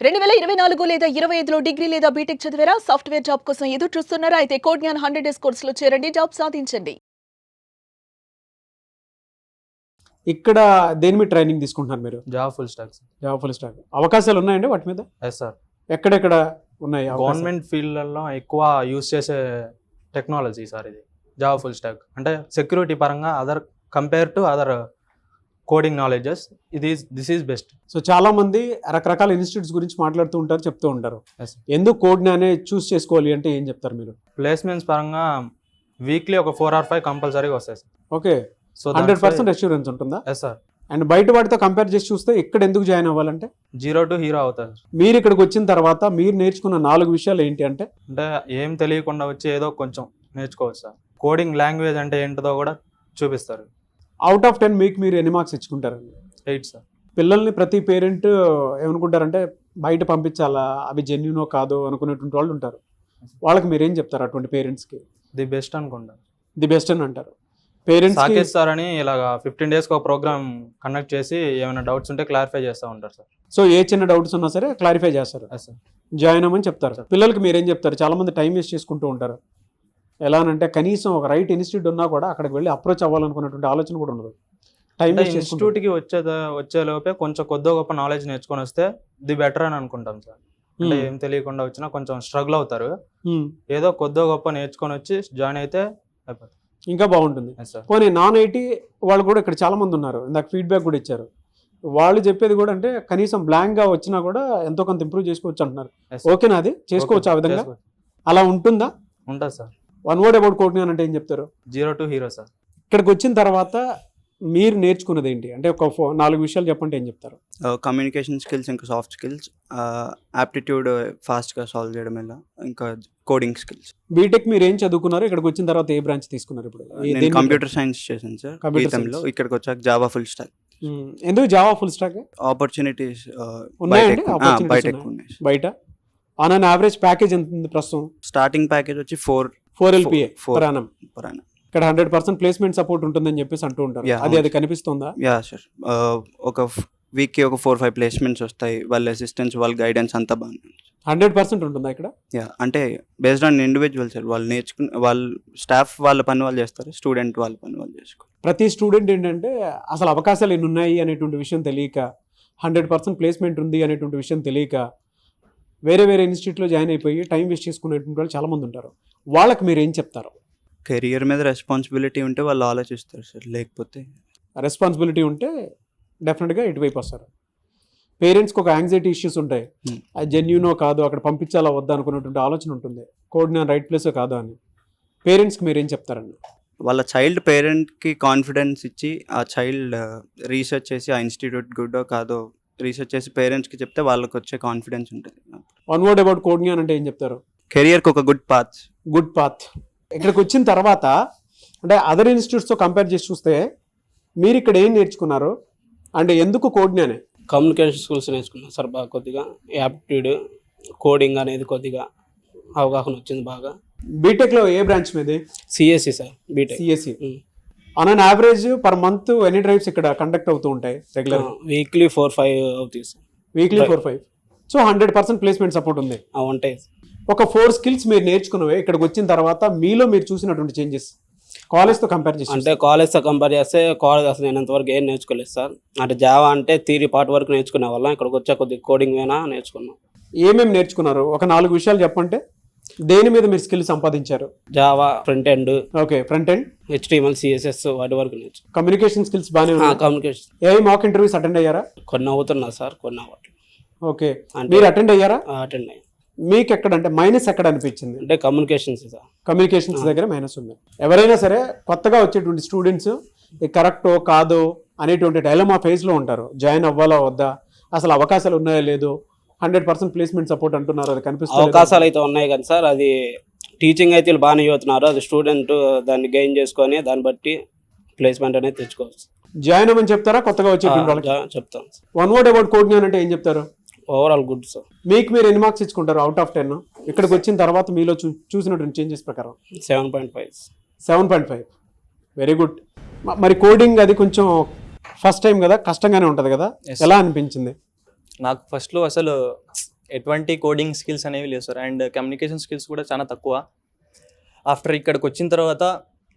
2024 లేదా 25లో డిగ్రీ లేదా బీటెక్ చదివారా? సాఫ్ట్‌వేర్ జాబ్ కోసం ఎదురు చూస్తున్నారా? అయితే కోడ్ జ్ఞాన్ 100 డేస్ కోర్సులో చేరండి, జాబ్ సాధించండి. ఇక్కడ దేని మీద ట్రైనింగ్ తీసుకుంటున్నారు మీరు? Java full stack sir. Java full stack. అవకాశాలు ఉన్నాయండి వాటి మీద? Yes sir. ఎక్కడెక్కడ ఉన్నాయి అవకాశాలు? గవర్నమెంట్ ఫీల్డ్లలో ఎక్కువ యూస్ చేసే టెక్నాలజీ సార్ ఇది జావా ఫుల్ స్టాక్. అంటే సెక్యూరిటీ పరంగా compare to other coding knowledges this is best. So చాలా మంది రకరకాల ఇన్స్టిట్యూట్స్ గురించి మాట్లాడుతూ ఉంటారు, చెప్తూ ఉంటారు. Yes. ఎందుకు కోడ్ జ్ఞానే చూస్ చేసుకోవాలి అంటే ఏం చెప్తారు మీరు? ప్లేస్మెంట్స్ పరంగా వీక్లీ ఒక 4 or 5 కంపల్సరీగా వస్తాయి సార్. ఓకే, సో 100% అష్యూరెన్స్ ఉంటుందా? Yes sir. అండ్ బయట వాటితో కంపేర్ చేసి చూస్తే ఇక్కడ ఎందుకు జాయిన్ అవ్వాలంటే 0 to హీరో అవుతారు. మీరు ఇక్కడికి వచ్చిన తర్వాత మీరు నేర్చుకున్న 4 విషయాలు ఏంటి అంటే? అంటే ఏం తెలియకుండా వచ్చి ఏదో కొంచెం నేర్చుకోవచ్చు సార్. కోడింగ్ లాంగ్వేజ్ అంటే ఏంటిదో కూడా చూపిస్తారు. అవుట్ ఆఫ్ 10 మీకు మీరు ఎన్ని మార్క్స్ ఇచ్చుకుంటారండి? 8 సార్. పిల్లల్ని ప్రతి పేరెంట్ ఏమనుకుంటారంటే బయట పంపించాలా, అవి జెన్యునో కాదో అనుకునేటువంటి వాళ్ళు ఉంటారు. వాళ్ళకి మీరేం చెప్తారు అటువంటి పేరెంట్స్కి? ది బెస్ట్ అనుకుంటా. ది బెస్ట్ అని అంటారు పేరెంట్స్. సాకేత్ సార్ అని ఇలాగా 15 days ఒక ప్రోగ్రామ్ కండక్ట్ చేసి ఏమైనా డౌట్స్ ఉంటే క్లారిఫై చేస్తూ ఉంటారు సార్. సో ఏ చిన్న డౌట్స్ ఉన్నా సరే క్లారిఫై చేస్తారు, ఎస్ సార్. జాయిన్ అవ్వమని చెప్తారు. పిల్లలకి మీరేం చెప్తారు? చాలా మంది టైం వేస్ట్ చేసుకుంటూ ఉంటారు. ఎలా అంటే కనీసం ఒక రైట్ ఇన్స్టిట్యూట్ ఉన్నా కూడా అక్కడికి వెళ్ళి అప్రోచ్ అవ్వాలనుకున్నటువంటి ఆలోచన కూడా ఉండదు. టైం వేస్ట్ చేసుకుంటూ ఇన్స్టిట్యూట్కి వచ్చే లోపే కొంచెం కొద్దిగా గొప్ప నాలెడ్జ్ నేర్చుకొని వస్తే ది బెటర్ అని అనుకుంటాం సార్. అంటే ఏం తెలియకుండా వచ్చినా కొంచెం స్ట్రగుల్ అవుతారు. ఏదో కొద్దిగా గొప్ప నేర్చుకొని వచ్చి జాయిన్ అయితే అయిపోతుంది, ఇంకా బాగుంటుంది. Yes sir. పోనీ నాన్ ఐటీ వాళ్ళు కూడా ఇక్కడ చాలా మంది ఉన్నారు, ఇందాక ఫీడ్బ్యాక్ కూడా ఇచ్చారు. వాళ్ళు చెప్పేది కూడా అంటే కనీసం బ్లాంక్ గా వచ్చినా కూడా ఎంతో కొంత ఇంప్రూవ్ చేసుకోవచ్చు అంటున్నారు. Yes sir. ఓకేనా? అది చేసుకోవచ్చు ఆ విధంగా? చేసుకోవచ్చు. అలా ఉంటుందా? ఉంటుంది sir. One word about code Gyan అంటే ఏం చెప్తారు? 0 to హీరో సార్. ఇక్కడికి వచ్చిన తర్వాత మీరు నేర్చుకున్నది ఏంటి అంటే ఒక 4 విషయాలు చెప్పంటే ఏం చెప్తారు? కమ్యూనికేషన్ స్కిల్స్, ఇంకా సాఫ్ట్ స్కిల్స్, యాప్టిట్యూడ్ ఫాస్ట్గా సాల్వ్ చేయడం ఎలా, ఇంకా కోడింగ్ స్కిల్స్. బీటెక్ మీరు ఏం చదువుకున్నారు? ఇక్కడికి వచ్చిన తర్వాత ఏ బ్రాంచ్ తీసుకున్నారు? ఇప్పుడు నేను కంప్యూటర్ సైన్స్ చేశాను సార్ Computer గీతంలో. science. ఇక్కడికి వచ్చాక జావా ఫుల్ స్టాక్. ఎందుకు జావా ఫుల్ స్టాక్? ఆపర్చునిటీస్ ఉన్నాయండి opportunities బయటెక్ ఉన్నాయా? ఉన్నాయి. బయట ఆన్ అన్ యావరేజ్ ప్యాకేజ్ ఎంత ఉంది ప్రస్తుతం? స్టార్టింగ్ ప్యాకేజ్ వచ్చి 4 4 LPA Four. per annum. per annum. ఇక్కడ 100% ప్లేస్మెంట్ సపోర్ట్ ఉంటుందని చెప్పేసి అంటూ ఉంటారు. Yeah, అది అవును. కనిపిస్తుందా? Yeah sir. ఒక వీక్కి ఒక 4-5 ప్లేస్మెంట్స్ వస్తాయి. వాళ్ళ అసిస్టెన్స్, వాళ్ళ గైడెన్స్ అంతా బాగుంది. 100% ఉంటుందా ఇక్కడ? యా, అంటే బేస్డ్ ఆన్ ఇండివిజువల్ సార్. వాళ్ళు నేర్చుకుని వాళ్ళ స్టాఫ్ వాళ్ళ పని వాళ్ళు చేస్తారు, స్టూడెంట్ వాళ్ళ పని వాళ్ళు చేసుకోవాలి. ప్రతి స్టూడెంట్ ఏంటంటే అసలు అవకాశాలు ఎన్ని ఉన్నాయి అనేటువంటి విషయం తెలియక, 100% ప్లేస్మెంట్ ఉంది అనేటువంటి విషయం తెలియక వేరే వేరే ఇన్స్టిట్యూట్లో జాయిన్ అయిపోయి టైం వేస్ట్ చేసుకునేటువంటి వాళ్ళు చాలామంది ఉంటారు. వాళ్ళకి మీరు ఏం చెప్తారు? కెరియర్ మీద రెస్పాన్సిబిలిటీ ఉంటే వాళ్ళు ఆలోచిస్తారు సార్, లేకపోతే రెస్పాన్సిబిలిటీ ఉంటే డెఫినెట్గా ఇటువైపు వస్తారు. పేరెంట్స్కి ఒక యాంగ్జైటీ ఇష్యూస్ ఉంటాయి, అది జెన్యూనో కాదు, అక్కడ పంపించాలా వద్దా అనుకున్నటువంటి ఆలోచన ఉంటుంది, కోడ్ నేను రైట్ ప్లేసో కాదో అని. పేరెంట్స్కి మీరు ఏం చెప్తారండి? వాళ్ళ చైల్డ్ పేరెంట్కి కాన్ఫిడెన్స్ ఇచ్చి ఆ చైల్డ్ రీసెర్చ్ చేసి ఆ ఇన్స్టిట్యూట్ గుడ్డో కాదో రీసెర్చ్ చేసి పేరెంట్స్కి చెప్తే వాళ్ళకి వచ్చే కాన్ఫిడెన్స్ ఉంటుంది. One word about code Gyan అంటే ఏం చెప్తారు? కెరియర్కి ఒక గుడ్ పాత్. Good path. ఇక్కడికి వచ్చిన తర్వాత అంటే అదర్ ఇన్స్టిట్యూట్స్తో కంపేర్ చేసి చూస్తే మీరు ఇక్కడ ఏం నేర్చుకున్నారు అంటే ఎందుకు కోడ్ జ్ఞానే? కమ్యూనికేషన్ స్కిల్స్ నేర్చుకున్నాను సార్. బాగా కొద్దిగా యాప్టిట్యూడ్, కోడింగ్ అనేది కొద్దిగా అవగాహన వచ్చింది బాగా. బీటెక్లో ఏ బ్రాంచ్ మీది? CSC sir. B Tech CSC. On an average per month ఎన్ని డ్రైవ్స్ ఇక్కడ కండక్ట్ అవుతూ ఉంటాయి రెగ్యులర్? వీక్లీ 4-5 అవుతాయి sir. Weekly 4-5. So 100% placement support ఉంది. ఉంటాయి. ఒక 4 స్కిల్స్ మీరు నేర్చుకున్నవే ఇక్కడికి వచ్చిన తర్వాత మీలో మీరు చూసినటువంటి చేంజెస్ కాలేజ్తో కంపేర్ చేసి అంటే కాలేజ్తో కంపేర్ చేస్తే కాలేజ్ అసలు నేను ఇంతవరకు ఏం నేర్చుకోలేదు సార్. అంటే జావా అంటే థియరీ పార్ట్ వరకు నేర్చుకునే వాళ్ళం. ఇక్కడికి వచ్చే కొద్దిగా కోడింగ్ అయినా నేర్చుకున్నాం. ఏమేమి నేర్చుకున్నారు? ఒక 4 విషయాలు చెప్పంటే దేని మీద మీరు స్కిల్ సంపాదించారు? Java front end, okay, front end, HTML, CSS వాటి వరకు నేర్చుకున్నాం. కమ్యూనికేషన్ స్కిల్స్ బాగానే ఉన్నాయి. కమ్యూనికేషన్ ఏ మాక్ ఇంటర్వ్యూస్ అటెండ్ అయ్యారా? కొన్ని అవుతున్నా సార్, కొన్ని అవ్వట్లేదు. ఓకే, అంటే మీరు అటెండ్ అయ్యారా? అటెండ్ అయ్యాను. మీకు ఎక్కడ అంటే మైనస్ ఎక్కడ అనిపించింది? అంటే కమ్యూనికేషన్స్ సార్. కమ్యూనికేషన్స్ దగ్గర మైనస్ ఉంది. ఎవరైనా సరే కొత్తగా వచ్చేటువంటి స్టూడెంట్స్ కరెక్టో కాదో అనేటువంటి డైలమా ఫేజ్లో ఉంటారు. జాయిన్ అవ్వాలా వద్దా, అసలు అవకాశాలు ఉన్నాయో లేదో, 100% ప్లేస్మెంట్ సపోర్ట్ అంటున్నారు, అది కనిపిస్తుంది. అవకాశాలు అయితే ఉన్నాయి కానీ సార్, అది టీచింగ్ అయితే వీళ్ళు బాగానే చదువుతున్నారు. అది స్టూడెంట్ దాన్ని గెయిన్ చేసుకొని దాన్ని బట్టి ప్లేస్మెంట్ అనేది తెచ్చుకోవచ్చు. జాయిన్ అవ్వమని చెప్తారా కొత్తగా వచ్చేటువంటి వాళ్ళకి? చెప్తాం. One word about code Gyan అంటే ఏం చెప్తారు? Overall good sir. మీకు మీరు ఎన్ని మార్క్స్ ఇచ్చుకుంటారు అవుట్ ఆఫ్ 10? ఇక్కడికి వచ్చిన తర్వాత మీలో చూసినటువంటి చేంజెస్ ప్రకారం 7.5. 7.5. Very good. మరి కోడింగ్ అది కొంచెం ఫస్ట్ టైం కదా, కష్టంగానే ఉంటుంది కదా, ఎలా అనిపించింది? నాకు ఫస్ట్లో అసలు ఎటువంటి కోడింగ్ స్కిల్స్ అనేవి లేవు సార్, అండ్ కమ్యూనికేషన్ స్కిల్స్ కూడా చాలా తక్కువ. ఆఫ్టర్ ఇక్కడికి వచ్చిన తర్వాత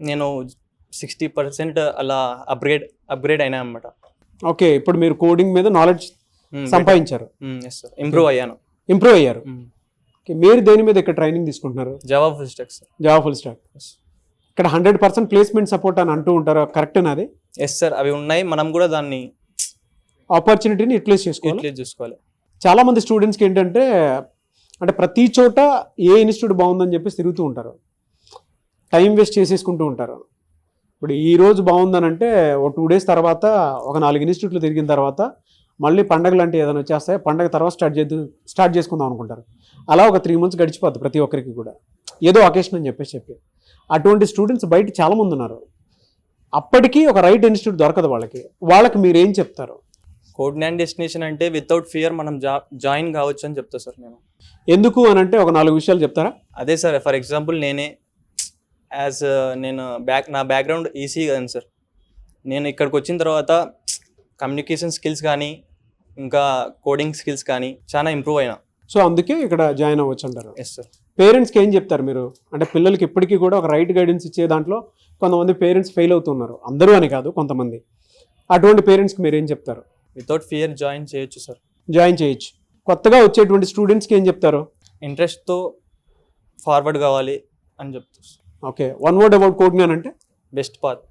నేను 60% అలా అప్గ్రేడ్ అయినా అనమాట. ఓకే, ఇప్పుడు మీరు కోడింగ్ మీద నాలెడ్జ్ సంపాదించారు, ఎస్ సార్, ఇంప్రూవ్ అయ్యాను. ఇంప్రూవ్ అయ్యారు. ఓకే, మీరు దేని మీద ఇక్కడ ట్రైనింగ్ తీసుకుంటున్నారు? Java full stack sir. Java full stock. ఇక్కడ 100% ప్లేస్మెంట్ సపోర్ట్ అని అంటూ ఉంటారు, కరెక్టేనా అది? ఎస్ సార్, అవి ఉన్నాయి, మనం కూడా దాన్ని ఆపర్చునిటీని యూటిలైజ్ చేసుకోవాలి. యూటిలైజ్ చేసుకోవాలి. చాలా మంది స్టూడెంట్స్కి ఏంటంటే అంటే ప్రతి చోట ఏ ఇన్స్టిట్యూట్ బాగుందని చెప్పేసి తిరుగుతూ ఉంటారు, టైం వేస్ట్ చేసేసుకుంటూ ఉంటారు. ఇప్పుడు ఈ రోజు బాగుందని అంటే ఒక 2 days తర్వాత ఒక 4 ఇన్స్టిట్యూట్లు తిరిగిన తర్వాత మళ్ళీ పండగ లాంటి ఏదైనా వచ్చేస్తాయి, పండగ తర్వాత స్టార్ట్ చేసుకుందాం అనుకుంటారు. అలా ఒక 3 months గడిచిపోద్ది ప్రతి ఒక్కరికి కూడా, ఏదో అకేషన్ అని చెప్పి అటువంటి స్టూడెంట్స్ బయట చాలామంది ఉన్నారు. అప్పటికీ ఒక రైట్ ఇన్స్టిట్యూట్ దొరకదు వాళ్ళకి మీరు ఏం చెప్తారు? కోడ్ న్యాన్ డెస్టినేషన్ అంటే వితౌట్ ఫియర్ మనం జాయిన్ కావచ్చు అని చెప్తా సార్ నేను. ఎందుకు అని అంటే ఒక 4 విషయాలు చెప్తారా? అదే సార్, ఫర్ ఎగ్జాంపుల్ నేను నా బ్యాక్గ్రౌండ్ ఈసీ కదండి సార్. నేను ఇక్కడికి వచ్చిన తర్వాత కమ్యూనికేషన్ స్కిల్స్ కానీ ఇంకా కోడింగ్ స్కిల్స్ కానీ చాలా ఇంప్రూవ్ అయినా. సో అందుకే ఇక్కడ జాయిన్ అవ్వచ్చు అంటారు. Yes sir. పేరెంట్స్కి ఏం చెప్తారు మీరు? అంటే పిల్లలకి ఇప్పటికీ కూడా ఒక రైట్ గైడెన్స్ ఇచ్చే దాంట్లో కొంతమంది పేరెంట్స్ ఫెయిల్ అవుతున్నారు, అందరూ అని కాదు కొంతమంది. అటువంటి పేరెంట్స్కి మీరు ఏం చెప్తారు? వితౌట్ ఫియర్ జాయిన్ చేయొచ్చు సార్. జాయిన్ చేయొచ్చు. కొత్తగా వచ్చేటువంటి స్టూడెంట్స్కి ఏం చెప్తారు? ఇంట్రెస్ట్తో ఫార్వర్డ్ కావాలి అని చెప్తారు. Okay, 1 word about code Gyan అంటే బెస్ట్ పాత్.